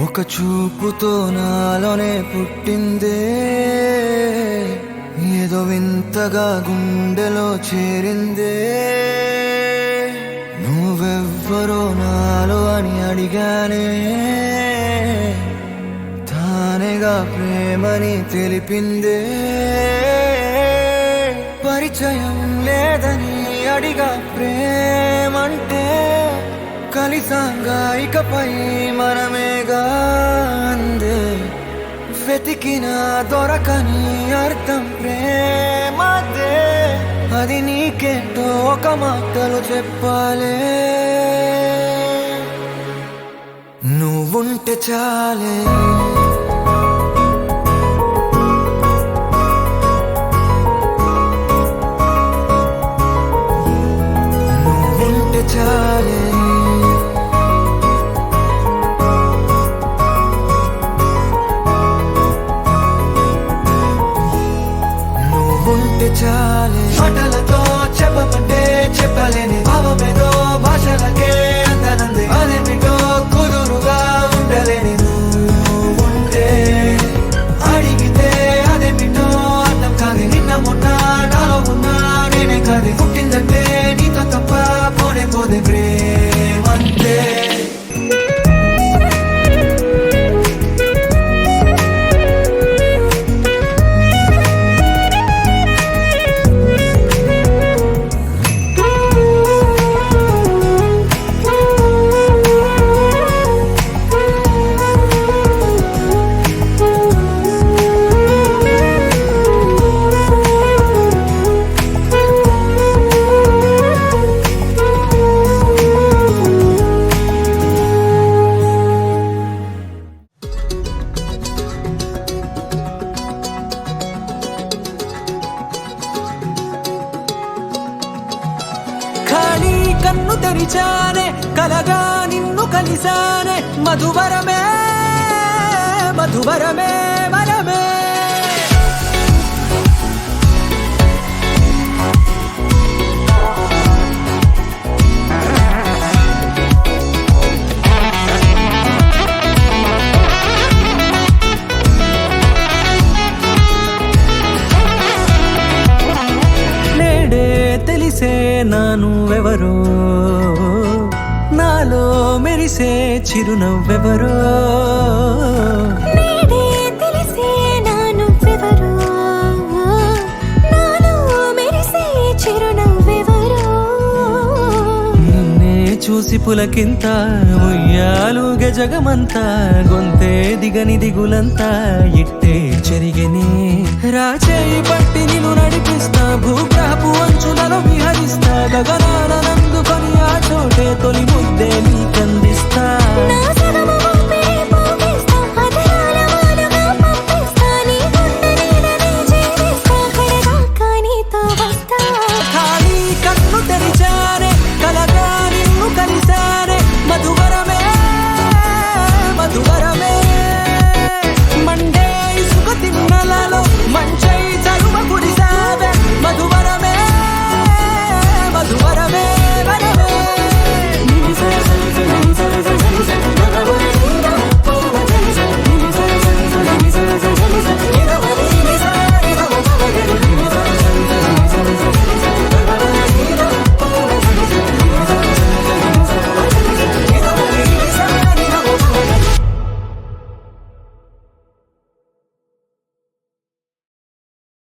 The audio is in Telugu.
ఒక చూపుతో నాలోనే పుట్టిందే, ఏదో వింతగా గుండెలో చేరిందే. నువ్వెవ్వరో నాలో అని అడిగానే, తానేగా ప్రేమని తెలిపిందే. పరిచయం లేదని అడిగా ప్రేమంటే, కలిసాంగా ఇకపై మనమేగా అందే. వెతికినా దొరకని అర్థం ప్రేమదే, అది నీకేంటో ఒక మాటలో చెప్పాలే. నువ్వుంటే చాలే, నువ్వుంటే చాలే, నువ్వుంటే చాలే. మాటలతో చెప్పమంటే చెప్పలేని భావమేదో భాషలకే అందనంది. అదేమిటో కుదురుగా ఉండలేని నువ్వుంటే, అడిగితే అదేమిటో అర్థం కాదు. నిన్న మొన్న నాలో ఉన్నా నేనే కాదు. పుట్టిందంటే నీతో తప్ప పోనే పోదే ప్రేమంతే. ఖాళీ కన్ను తెరిచానే, కలగా నిన్ను కలిసానే. మధువరమే మధువరమే వరమే. నేడే తెలిసే నా నువ్వెవరో, నాలో మెరిసే చిరునవ్వెవరో. నేడే తెలిసే నా నువ్వెవరో, నాలో మెరిసే చిరునవ్వెవరో. నిన్నే చూసి పులకింత ఉయ్యాలుగే జగమంతా. గొంతే దిగని దిగులంతా ఇట్టే చెరిగెనే. రాచేయి పట్టి నిన్ను నడిపిస్తా భూగ్రహపు అంచుల